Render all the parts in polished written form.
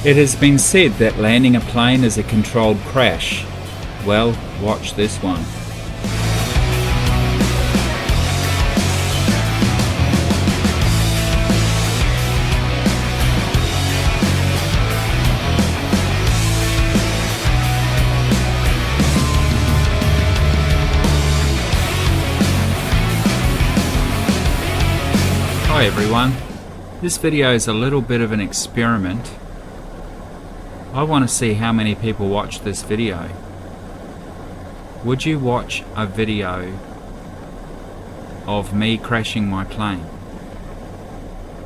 It has been said that landing a plane is a controlled crash. Well, watch this one. Hi everyone, this video is a little bit of an experiment. I want to see how many people watch this video. Would you watch a video of me crashing my plane?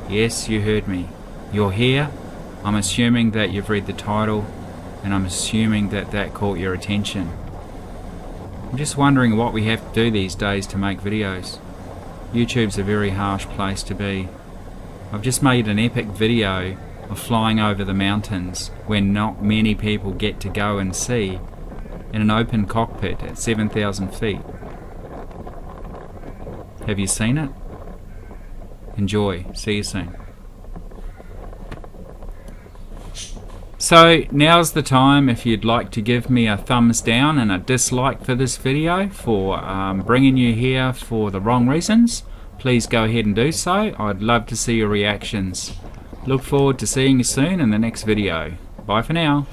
Yes, you heard me. You're here. I'm assuming that you've read the title and I'm assuming that that caught your attention. I'm just wondering what we have to do these days to make videos. YouTube's a very harsh place to be. I've just made an epic video of flying over the mountains where not many people get to go and see in an open cockpit at 7,000 feet. Have you seen it? Enjoy. See you soon. So now's the time if you'd like to give me a thumbs down and a dislike for this video for bringing you here for the wrong reasons. Please go ahead and do so. I'd love to see your reactions. Look forward to seeing you soon in the next video. Bye for now.